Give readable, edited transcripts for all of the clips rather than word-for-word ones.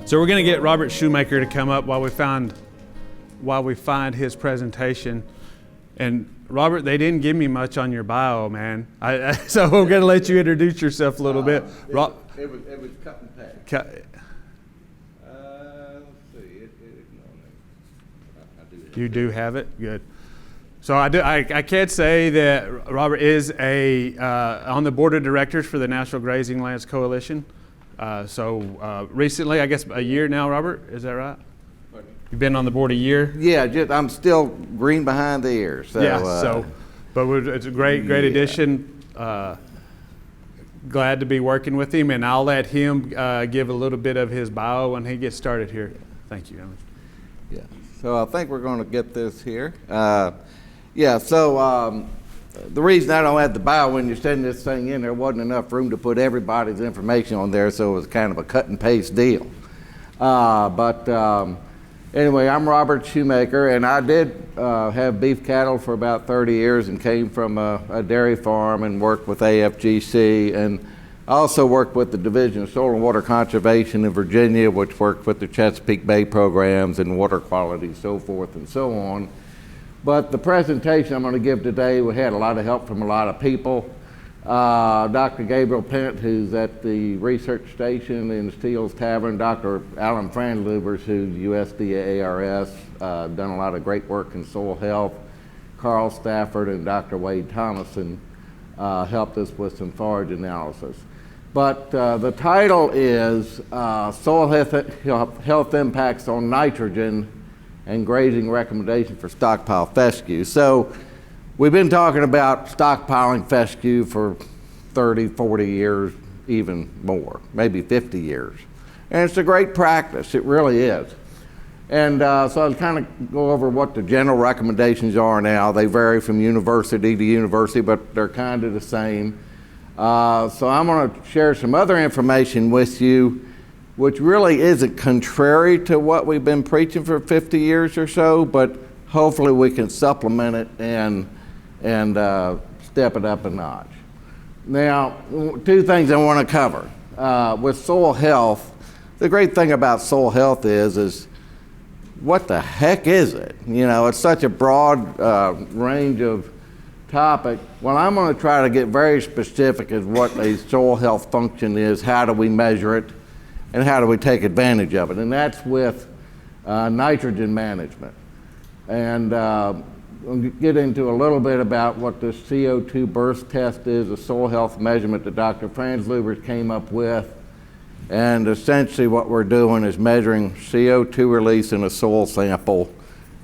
So we're going to get Robert Shoemaker to come up while we find his presentation. And Robert, they didn't give me much on your bio, man. So we're going to let you introduce yourself a little bit. It was cut and paste. Let's see. You do have it? Good. So I can't say that Robert is on the board of directors for the National Grazing Lands Coalition. Recently, I guess a year now, Robert, is that right? Pardon me? You've been on the board a year? Yeah, I'm still green behind the ears. So, but it's a great addition. Glad to be working with him, and I'll let him give a little bit of his bio when he gets started here. Thank you. Yeah, so I think we're going to get this here. The reason I don't have the bio, when you're sending this thing in, there wasn't enough room to put everybody's information on there, so it was kind of a cut and paste deal. Anyway, I'm Robert Shoemaker, and I did have beef cattle for about 30 years and came from a dairy farm and worked with AFGC, and I also worked with the Division of Soil and Water Conservation in Virginia, which worked with the Chesapeake Bay programs and water quality, so forth and so on. But the presentation I'm going to give today, we had a lot of help from a lot of people. Dr. Gabriel Pent, who's at the research station in Steele's Tavern, Dr. Alan Franzluebbers, who's USDA-ARS, done a lot of great work in soil health. Carl Stafford and Dr. Wade Thomason helped us with some forage analysis. But the title is Soil Health Impacts on Nitrogen and Grazing Recommendation for Stockpile Fescue. So we've been talking about stockpiling fescue for 30, 40 years, even more, maybe 50 years. And it's a great practice, it really is. And so I'll kind of go over what the general recommendations are now. They vary from university to university, but they're kind of the same. So I'm going to share some other information with you which really isn't contrary to what we've been preaching for 50 years or so, but hopefully we can supplement it and step it up a notch. Now, two things I want to cover. With soil health, the great thing about soil health is what the heck is it? You know, it's such a broad range of topic. Well, I'm going to try to get very specific as what a soil health function is, how do we measure it, and how do we take advantage of it? And that's with nitrogen management. And we'll get into a little bit about what the CO2 burst test is, a soil health measurement that Dr. Franzluebbers came up with. And essentially what we're doing is measuring CO2 release in a soil sample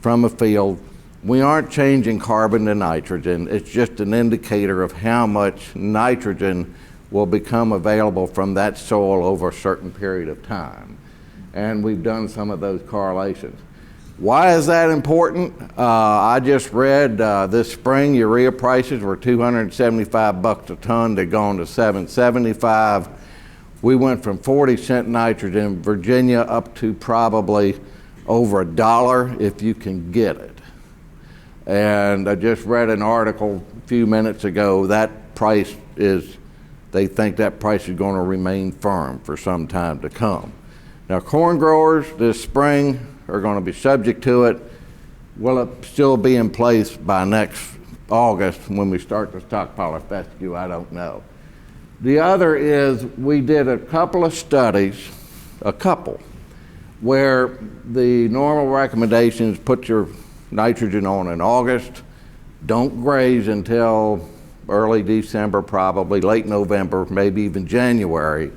from a field. We aren't changing carbon to nitrogen. It's just an indicator of how much nitrogen will become available from that soil over a certain period of time. And we've done some of those correlations. Why is that important? I just read this spring urea prices were $275 a ton. They're gone to $775. We went from 40-cent nitrogen in Virginia up to probably over $1 if you can get it. And I just read an article a few minutes ago, that price is, they think that price is going to remain firm for some time to come. Now, corn growers this spring are going to be subject to it. Will it still be in place by next August when we start the stockpile of fescue? I don't know. The other is we did a couple of studies, where the normal recommendations put your nitrogen on in August, don't graze until early December, probably late November, maybe even January.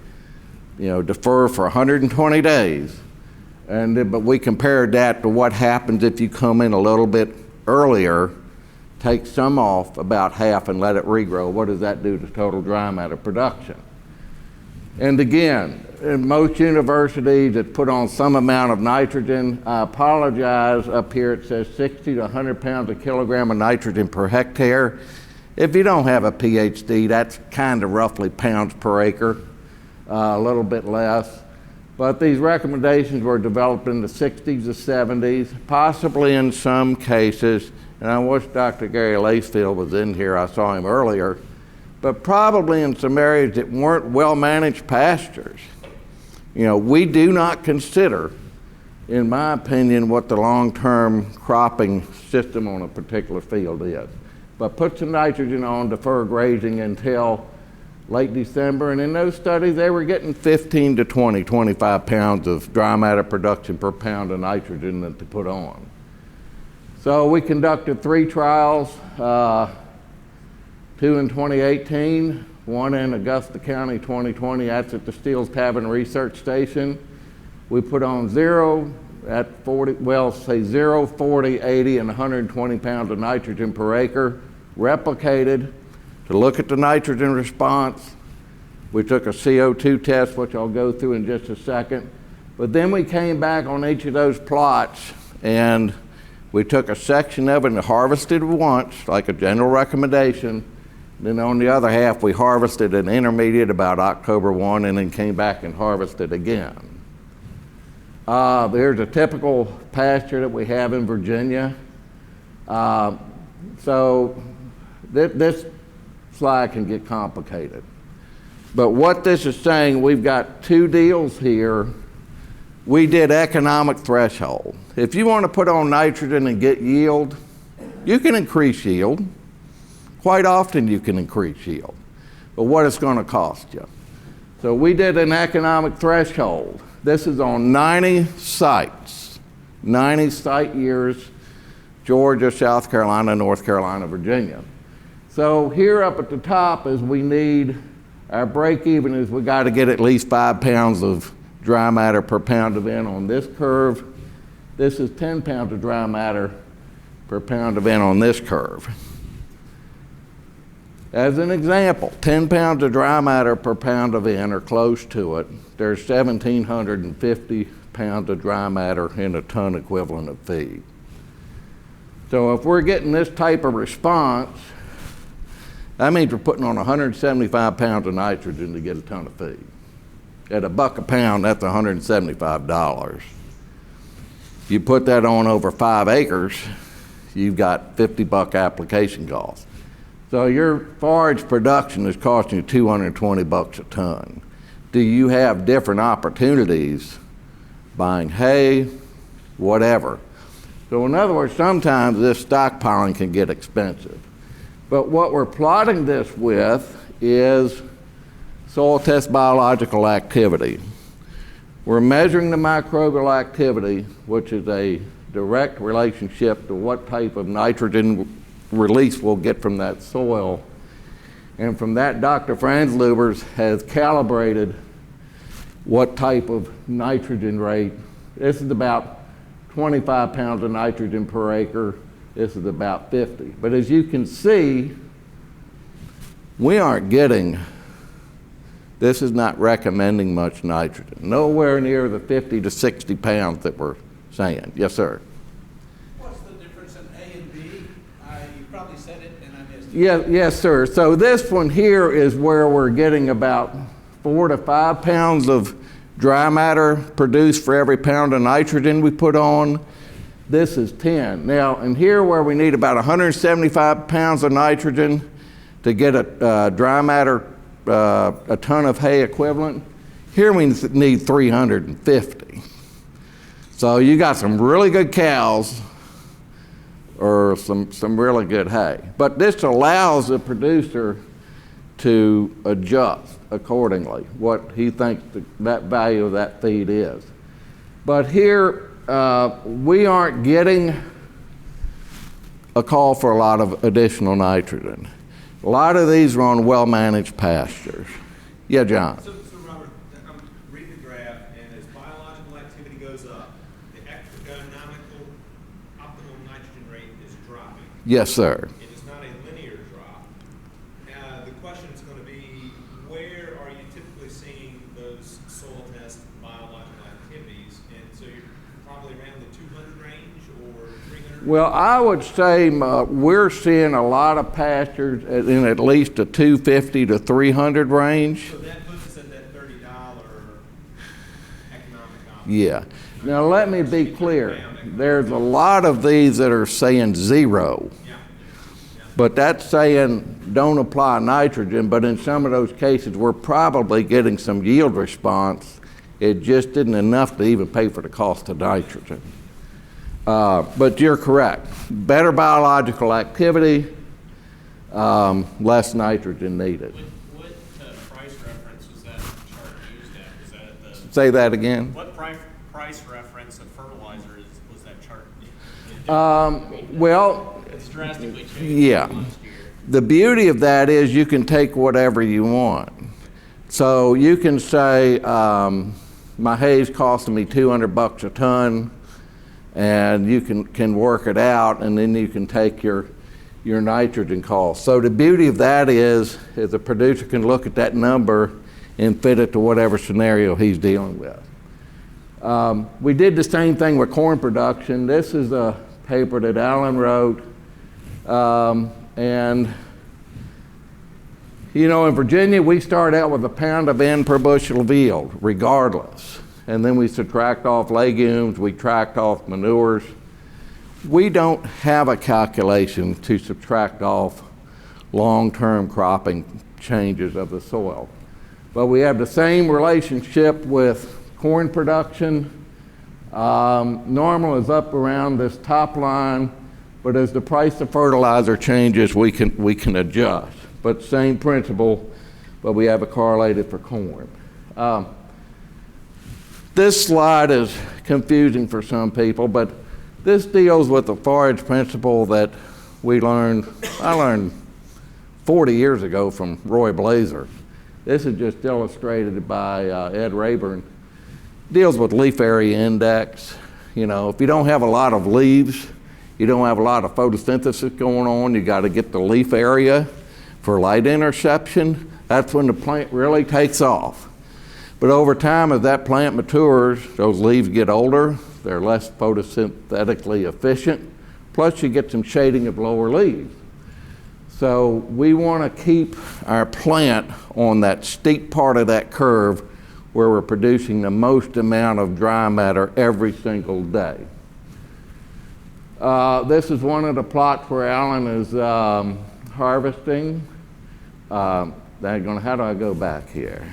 You know, defer for 120 days. But we compared that to what happens if you come in a little bit earlier, take some off, about half, and let it regrow. What does that do to total dry matter production? And again, in most universities that put on some amount of nitrogen, I apologize, up here it says 60 to 100 pounds a kilogram of nitrogen per hectare. If you don't have a PhD, that's kind of roughly pounds per acre, a little bit less. But these recommendations were developed in the 60s to 70s, possibly in some cases and I wish Dr. Gary Lacefield was in here, I saw him earlier, but probably in some areas that weren't well-managed pastures. You know, we do not consider, in my opinion, what the long-term cropping system on a particular field is. But put some nitrogen on, defer grazing until late December, and in those studies they were getting 15 to 20, 25 pounds of dry matter production per pound of nitrogen that they put on. So we conducted 3 trials, 2 in 2018, 1 in Augusta County 2020, that's at the Steele's Tavern Research Station. We put on 0 at 40, well, say 0, 40, 80, and 120 pounds of nitrogen per acre, replicated to look at the nitrogen response. We took a CO2 test, which I'll go through in just a second. But then we came back on each of those plots and we took a section of it and harvested once, like a general recommendation. Then on the other half, we harvested an intermediate about October 1 and then came back and harvested again. There's a typical pasture that we have in Virginia. So this slide can get complicated. But what this is saying, we've got 2 deals here. We did economic threshold. If you want to put on nitrogen and get yield, you can increase yield. Quite often you can increase yield, but what it's going to cost you. So we did an economic threshold. This is on 90 sites, 90 site years, Georgia, South Carolina, North Carolina, Virginia. So here up at the top is we need, our break even is we got to get at least 5 pounds of dry matter per pound of N on this curve. This is 10 pounds of dry matter per pound of N on this curve. As an example, 10 pounds of dry matter per pound of N or close to it, there's 1,750 pounds of dry matter in a ton equivalent of feed. So if we're getting this type of response, that means we're putting on 175 pounds of nitrogen to get a ton of feed. At $1 a pound, that's $175. You put that on over 5 acres, you've got $50 application cost. So your forage production is costing you $220 a ton. Do you have different opportunities buying hay, whatever? So in other words, sometimes this stockpiling can get expensive. But what we're plotting this with is soil test biological activity. We're measuring the microbial activity, which is a direct relationship to what type of nitrogen release we'll get from that soil. And from that, Dr. Franzluebbers has calibrated what type of nitrogen rate. This is about 25 pounds of nitrogen per acre. This is about 50. But as you can see, we aren't getting, this is not recommending much nitrogen. Nowhere near the 50 to 60 pounds that we're saying. Yes, sir. Yes, sir. So this one here is where we're getting about 4 to 5 pounds of dry matter produced for every pound of nitrogen we put on. This is 10. Now, and here where we need about 175 pounds of nitrogen to get a dry matter, a ton of hay equivalent, here we need 350. So you got some really good cows or some really good hay. But this allows the producer to adjust accordingly what he thinks that value of that feed is. But here, we aren't getting a call for a lot of additional nitrogen. A lot of these are on well-managed pastures. Yeah, John? So Robert, I'm reading the graph, and as biological activity goes up, the economical optimal nitrogen rate is dropping. Yes, sir. It is not a linear drop. The question is going to be, where are you typically seeing those soil test biological activities? And so you're probably around the 200 range or 300? Well, I would say we're seeing a lot of pastures in at least a 250 to 300 range. So that puts us at that $30 economic option. Yeah. Now let me be clear. There's a lot of these that are saying 0. But that's saying don't apply nitrogen, but in some of those cases, we're probably getting some yield response. It just isn't enough to even pay for the cost of nitrogen. But you're correct. Better biological activity, less nitrogen needed. What price reference was that chart used at? Was that at the... Say that again. What price reference of fertilizer was that chart? Well, It's drastically changed yeah. from last year. The beauty of that is you can take whatever you want. So you can say, my hay's costing me $200 a ton, and you can work it out, and then you can take your nitrogen cost. So the beauty of that is the producer can look at that number and fit it to whatever scenario he's dealing with. We did the same thing with corn production. This is a paper that Alan wrote. And you know, in Virginia, we start out with a pound of N per bushel of yield, regardless. And then we subtract off legumes, we tract off manures. We don't have a calculation to subtract off long-term cropping changes of the soil. But we have the same relationship with corn production. Normal is up around this top line, but as the price of fertilizer changes, we can adjust. But same principle, but we have it correlated for corn. This slide is confusing for some people, but this deals with the forage principle that I learned 40 years ago from Roy Blazer. This is just illustrated by Ed Rayburn. Deals with leaf area index. You know, if you don't have a lot of leaves, you don't have a lot of photosynthesis going on, you got to get the leaf area for light interception. That's when the plant really takes off. But over time, as that plant matures, those leaves get older, they're less photosynthetically efficient, plus you get some shading of lower leaves. So we want to keep our plant on that steep part of that curve where we're producing the most amount of dry matter every single day. This is one of the plots where Alan is harvesting. How do I go back here?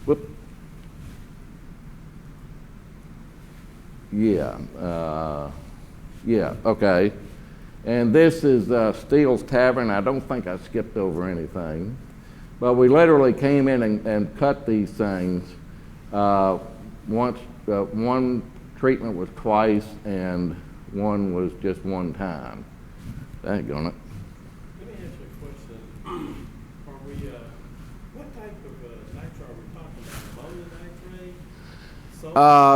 Whoop. Yeah, okay. And this is Steele's Tavern. I don't think I skipped over anything. But we literally came in and cut these things. Once, one treatment was twice and one was just one time. Dang on it. Let me ask you a question. Are we, what type of nitro are we talking about? Ammonium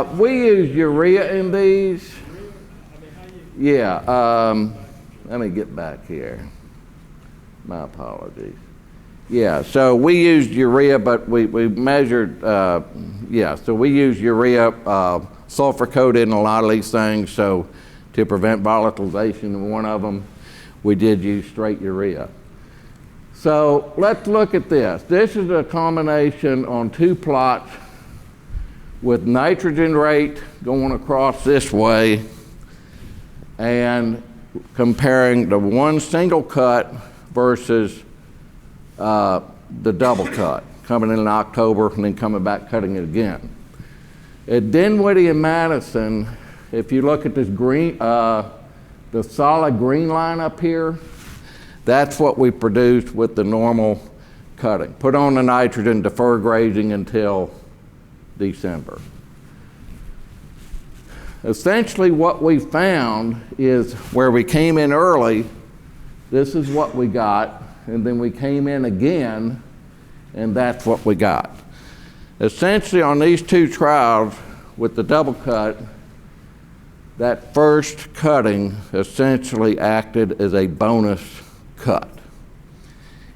nitrate? We use urea in these. Urea? I mean, how you? Yeah, let me get back here. My apologies. Yeah, so we used urea, but we measured, so we use urea, sulfur coated in a lot of these things, so to prevent volatilization in one of them, we did use straight urea. So let's look at this. This is a combination on two plots with nitrogen rate going across this way and comparing the one single cut versus the double cut, coming in October and then coming back cutting it again. At Dinwiddie and Madison, if you look at this green, the solid green line up here, that's what we produced with the normal cutting. Put on the nitrogen, defer grazing until December. Essentially what we found is where we came in early, this is what we got, and then we came in again, and that's what we got. Essentially on these two trials with the double cut, that first cutting essentially acted as a bonus cut.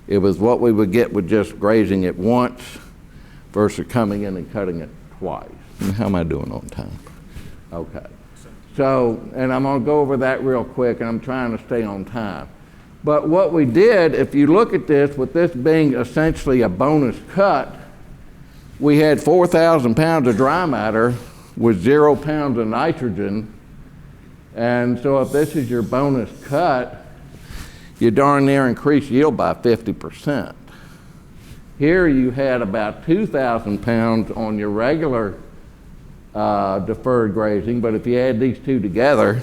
It was what we would get with just grazing it once versus coming in and cutting it twice. How am I doing on time? Okay. So, and I'm gonna go over that real quick, and I'm trying to stay on time. But what we did, if you look at this, with this being essentially a bonus cut, we had 4,000 pounds of dry matter with 0 pounds of nitrogen, And so if this is your bonus cut, you darn near increase yield by 50%. Here you had about 2,000 pounds on your regular deferred grazing, but if you add these two together,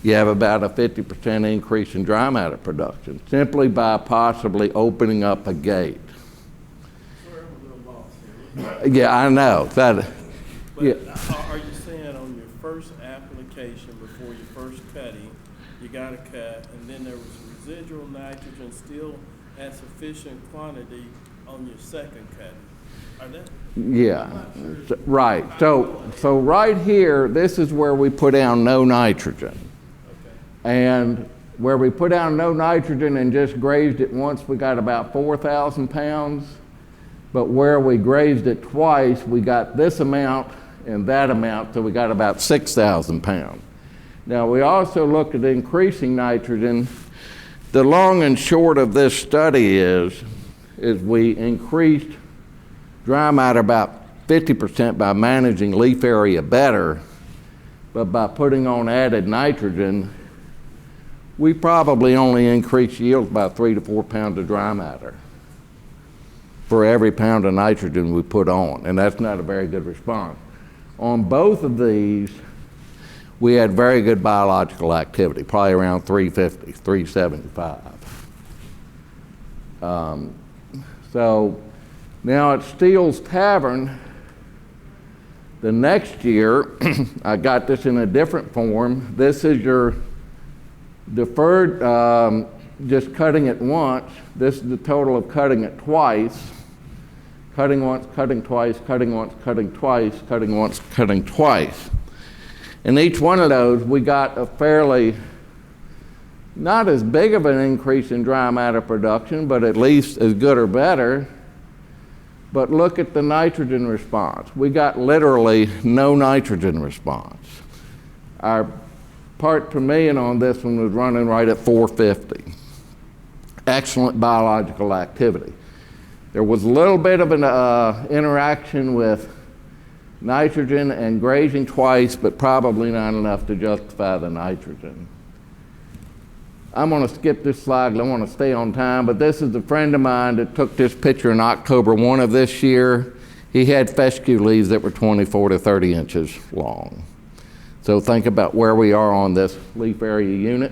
you have about a 50% increase in dry matter production, simply by possibly opening up a gate. Sorry, I'm a little lost here. Yeah, I know. But Yeah. are you saying on your first application before your first cutting, you got a cut, and then there was residual nitrogen still at sufficient quantity on your second cutting? Are that? Yeah, right. So right here, this is where we put down no nitrogen. Okay. And where we put down no nitrogen and just grazed it once, we got about 4,000 pounds. But where we grazed it twice, we got this amount and that amount, so we got about 6,000 pounds. Now, we also looked at increasing nitrogen. The long and short of this study is we increased dry matter about 50% by managing leaf area better, but by putting on added nitrogen, we probably only increased yields by 3 to 4 pounds of dry matter for every pound of nitrogen we put on, and that's not a very good response. On both of these, we had very good biological activity, probably around 350, 375. So now at Steele's Tavern, the next year, I got this in a different form. This is your deferred, just cutting it once. This is the total of cutting it twice. Cutting once, cutting twice, cutting once, cutting twice, cutting once, cutting twice. In each one of those, we got a fairly, not as big of an increase in dry matter production, but at least as good or better. But look at the nitrogen response. We got literally no nitrogen response. Our part per million on this one was running right at 450. Excellent biological activity. There was a little bit of an interaction with nitrogen and grazing twice, but probably not enough to justify the nitrogen. I'm going to skip this slide. I want to stay on time, but this is a friend of mine that took this picture in October 1 of this year. He had fescue leaves that were 24 to 30 inches long. So think about where we are on this leaf area unit.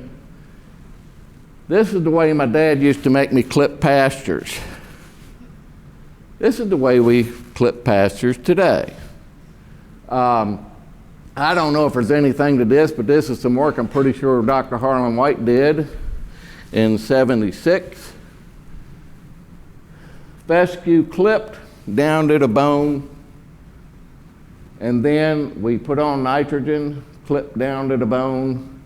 This is the way my dad used to make me clip pastures. This is the way we clip pastures today. I don't know if there's anything to this, but this is some work I'm pretty sure Dr. Harlan White did in '76. Fescue clipped down to the bone, and then we put on nitrogen, clipped down to the bone,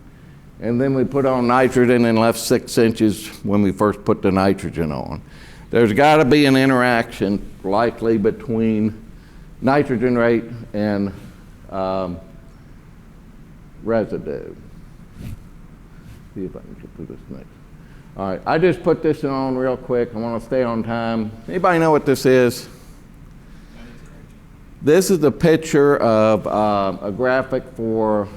and then we put on nitrogen and left 6 inches when we first put the nitrogen on. There's got to be an interaction likely between nitrogen rate and residue. See if I can get through this next. All right, I just put this on real quick. I want to stay on time. Anybody know what this is? This is a picture of a graphic for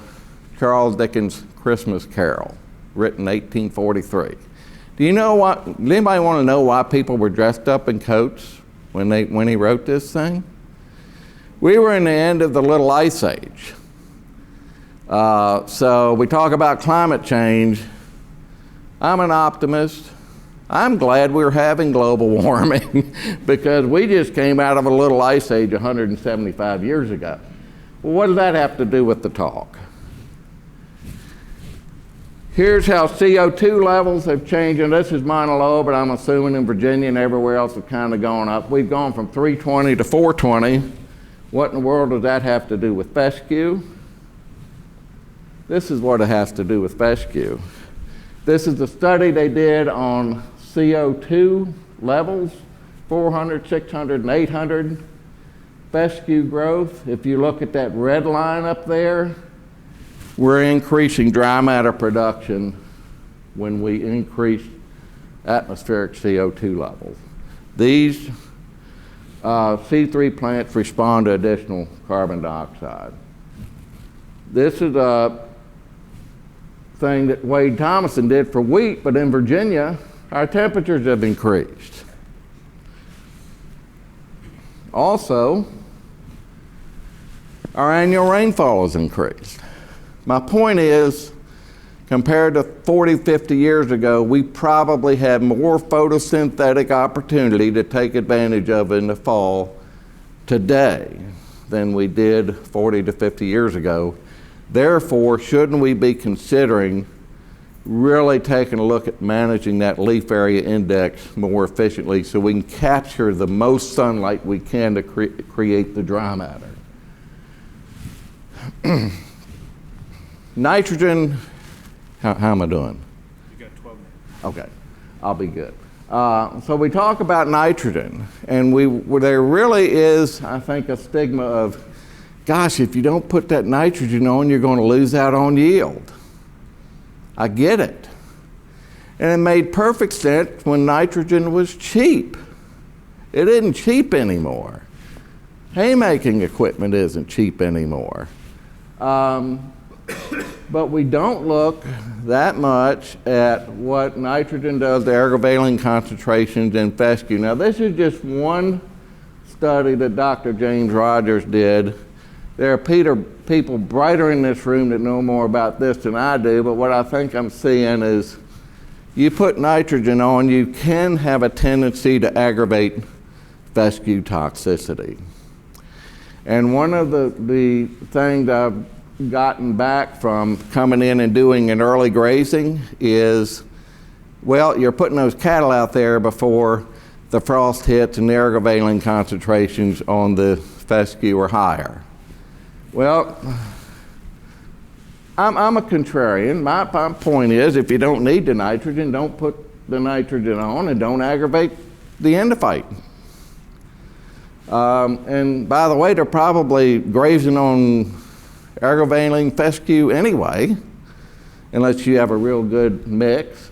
Charles Dickens' Christmas Carol, written 1843. Do you know what? Does anybody want to know why people were dressed up in coats when he wrote this thing? We were in the end of the Little Ice Age. So we talk about climate change. I'm an optimist. I'm glad we're having global warming because we just came out of a little ice age 175 years ago. Well, what does that have to do with the talk? Here's how CO2 levels have changed, and this is Mauna Loa, but I'm assuming in Virginia and everywhere else have kind of gone up. We've gone from 320 to 420. What in the world does that have to do with fescue? This is what it has to do with fescue. This is the study they did on CO2 levels, 400, 600, and 800. Fescue growth, if you look at that red line up there, we're increasing dry matter production when we increase atmospheric CO2 levels. These C3 plants respond to additional carbon dioxide. This is thing that Wade Thomason did for wheat, but in Virginia, our temperatures have increased. Also, our annual rainfall has increased. My point is, compared to 40, 50 years ago, we probably have more photosynthetic opportunity to take advantage of in the fall today than we did 40 to 50 years ago. Therefore, shouldn't we be considering really taking a look at managing that leaf area index more efficiently so we can capture the most sunlight we can to create the dry matter? Nitrogen, how am I doing? You got 12 minutes. Okay, I'll be good. So we talk about nitrogen, and there really is, I think, a stigma of, gosh, if you don't put that nitrogen on, you're going to lose out on yield. I get it. And it made perfect sense when nitrogen was cheap. It isn't cheap anymore. Haymaking equipment isn't cheap anymore. But we don't look that much at what nitrogen does to aggravating concentrations in fescue. Now, this is just one study that Dr. James Rogers did. There are people brighter in this room that know more about this than I do, but what I think I'm seeing is you put nitrogen on, you can have a tendency to aggravate fescue toxicity. And one of the things I've gotten back from coming in and doing an early grazing is, well, you're putting those cattle out there before the frost hits and the aggravating concentrations on the fescue are higher. Well, I'm a contrarian. My point is, if you don't need the nitrogen, don't put the nitrogen on and don't aggravate the endophyte. And by the way, they're probably grazing on aggravating fescue anyway, unless you have a real good mix.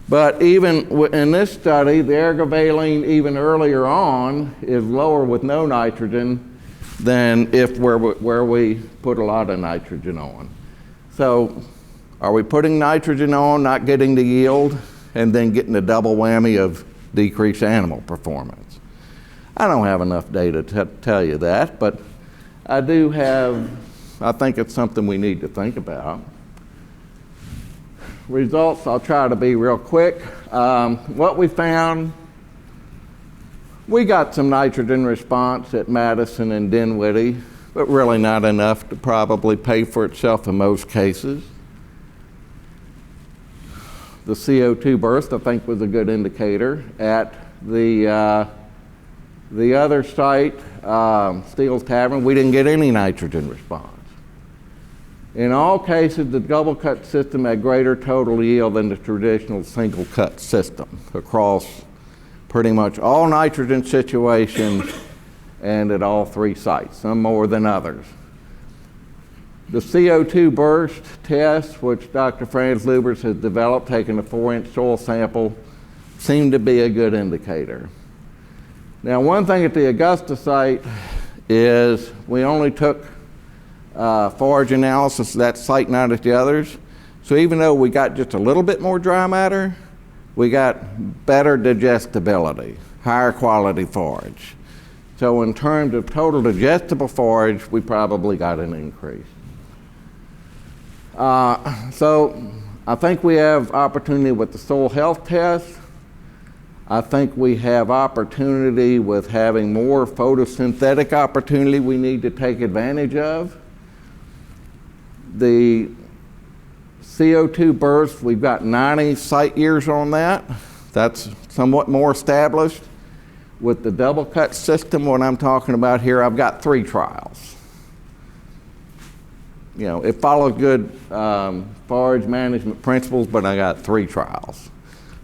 But even in this study, the aggravating even earlier on is lower with no nitrogen than if where we put a lot of nitrogen on. So are we putting nitrogen on, not getting the yield, and then getting the double whammy of decreased animal performance? I don't have enough data to tell you that, but I do have, I think it's something we need to think about. Results, I'll try to be real quick. What we found, we got some nitrogen response at Madison and Dinwiddie, but really not enough to probably pay for itself in most cases. The CO2 burst, I think, was a good indicator. At the other site, Steele's Tavern, we didn't get any nitrogen response. In all cases, the double cut system had greater total yield than the traditional single cut system across pretty much all nitrogen situations and at all three sites, some more than others. The CO2 burst test, which Dr. Franzluebbers has developed, taking a 4-inch soil sample, seemed to be a good indicator. Now, one thing at the Augusta site is we only took forage analysis of that site, not at the others. So even though we got just a little bit more dry matter, we got better digestibility, higher quality forage. So in terms of total digestible forage, we probably got an increase. So I think we have opportunity with the soil health test. I think we have opportunity with having more photosynthetic opportunity we need to take advantage of. The CO2 burst, we've got 90 site years on that. That's somewhat more established. With the double cut system, what I'm talking about here, I've got 3 trials. You know, it follows good forage management principles, but I got 3 trials.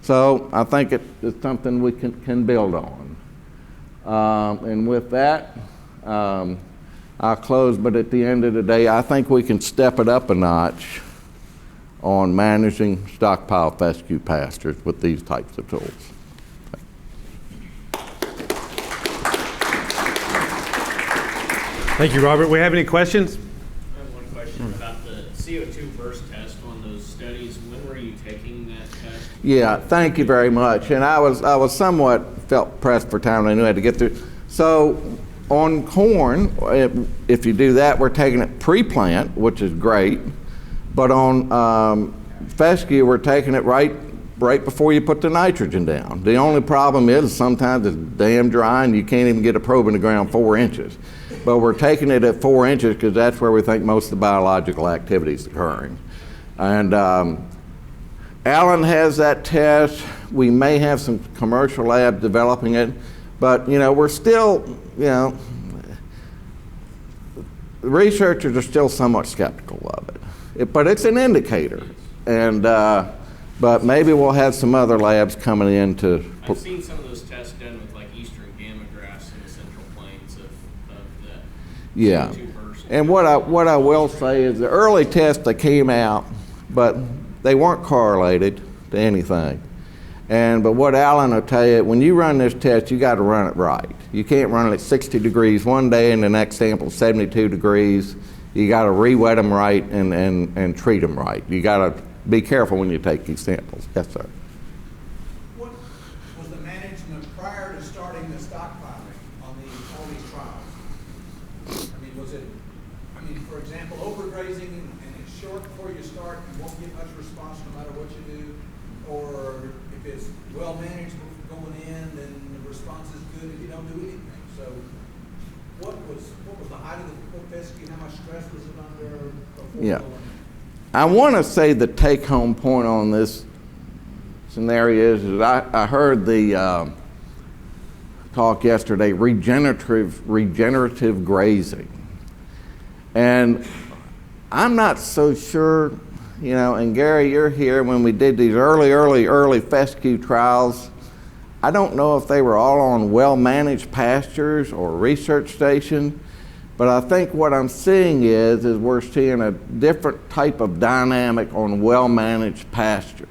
So I think it's something we can build on. And with that, I'll close, but at the end of the day, I think we can step it up a notch on managing stockpile fescue pastures with these types of tools. Thank you, Robert. We have any questions? I have one question about the CO2 burst test on those studies. Yeah, thank you very much. And I was somewhat felt pressed for time. I knew I had to get through. So on corn, if you do that, we're taking it pre-plant, which is great. But on fescue, we're taking it right before you put the nitrogen down. The only problem is sometimes it's damn dry and you can't even get a probe in the ground 4 inches. But we're taking it at 4 inches because that's where we think most of the biological activity is occurring. And Alan has that test. We may have some commercial labs developing it, but we're still, the researchers are still somewhat skeptical of it. But it's an indicator, and but maybe we'll have some other labs coming in to. I've seen some of those tests done with like eastern gamma grass in the central plains of the Yeah, CO2 burst. and what I will say is the early tests that came out, but they weren't correlated to anything. But what Alan will tell you, when you run this test, you got to run it right. You can't run it at 60 degrees one day and the next sample 72 degrees. You got to re-wet them right and treat them right. You got to be careful when you take these samples. Yes, sir. What was the management prior to starting the stockpiling on all these trials? I mean, for example, overgrazing and it's short before you start, you won't get much response no matter what you do, or if it's well managed going in, then the response is good if you don't do anything. So, what was the height of the fescue? How much stress was it under before Yeah. going in? I want to say the take-home point on this scenario is I heard the talk yesterday, regenerative grazing. And I'm not so sure, and Gary, you're here when we did these early fescue trials. I don't know if they were all on well-managed pastures or research station, but I think what I'm seeing is we're seeing a different type of dynamic on well-managed pastures.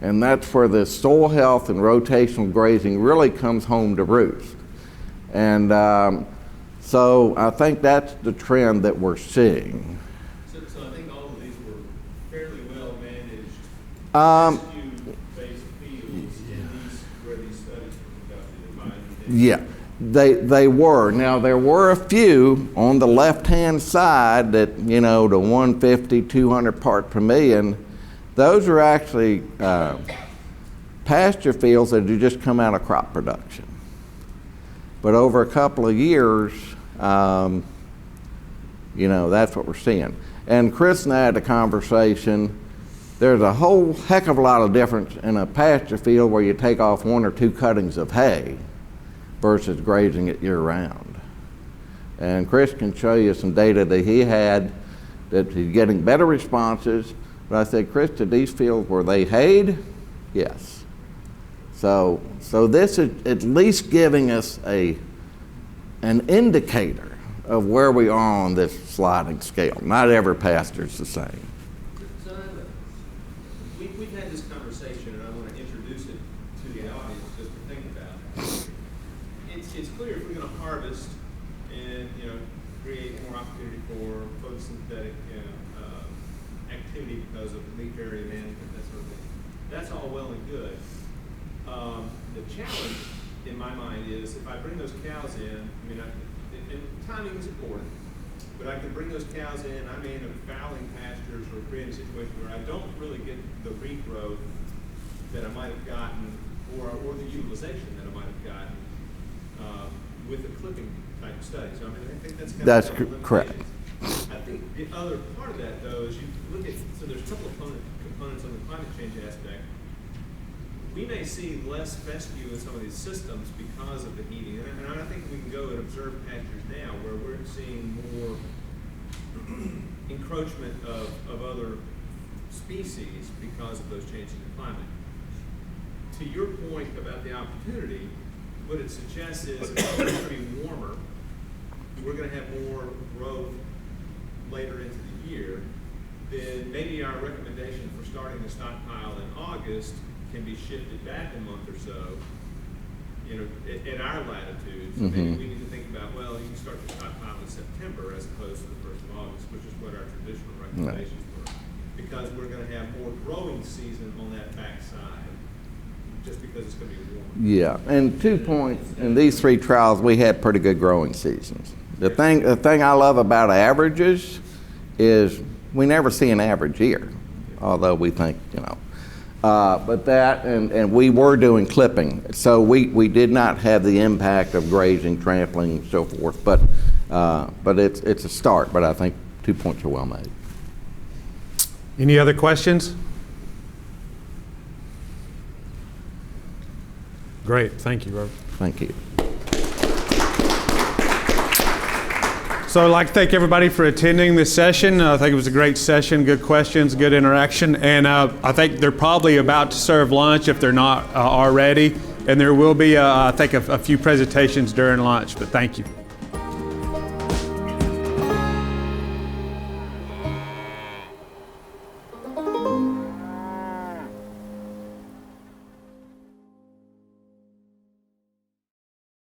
And that's where the soil health and rotational grazing really comes home to roost. And so I think that's the trend that we're seeing. So I think all of these were fairly well managed fescue-based fields where these studies were conducted, in my opinion. Yeah, they were. Now, there were a few on the left-hand side that, the 150, 200 part per million, those are actually pasture fields that do just come out of crop production. But over a couple of years, that's what we're seeing. And Chris and I had a conversation. There's a whole heck of a lot of difference in a pasture field where you take off 1 or 2 cuttings of hay versus grazing it year-round. And Chris can show you some data that he had that he's getting better responses. But I said, Chris, to these fields, were they hayed? Yes. So this is at least giving us an indicator of where we are on this sliding scale. Not every pasture is the same. So we've had this conversation, and I want to introduce it to the audience just to think about. It's clear if we're going to harvest and create more opportunity for photosynthetic activity because of leaf area management, that sort of thing. That's all well and good. The challenge in my mind is if I bring those cows in, and timing is important, but I can bring those cows in, I may end up fouling pastures or creating a situation where I don't really get the regrowth that I might have gotten or the utilization that I might have gotten with a clipping type study. So I think that's kind That's of correct. I think the other part of that, though, is you look at, so there's a couple of components on the climate change aspect. We may see less fescue in some of these systems because of the heating. And I think we can go and observe pastures now where we're seeing more encroachment of other species because of those changes in climate. To your point about the opportunity, what it suggests is if it's going to be warmer, we're going to have more growth later into the year, then maybe our recommendation for starting the stockpile in August can be shifted back a month or so, at our latitude. So maybe we need to think about, well, you can start the stockpile in September as opposed to the 1st of August, which is what our traditional recommendations were. Because we're going to have more growing season on that backside. just because it's gonna be warm. Yeah, and 2 points, in these 3 trials, we had pretty good growing seasons. The thing I love about averages is we never see an average year, although we think, you know. But that, and we were doing clipping, so we did not have the impact of grazing, trampling, and so forth, but it's a start, but I think 2 points are well made. Any other questions? Great, thank you, Robert. Thank you. So I'd like to thank everybody for attending this session. I think it was a great session, good questions, good interaction, and I think they're probably about to serve lunch if they're not already, and there will be, I think, a few presentations during lunch, but thank you.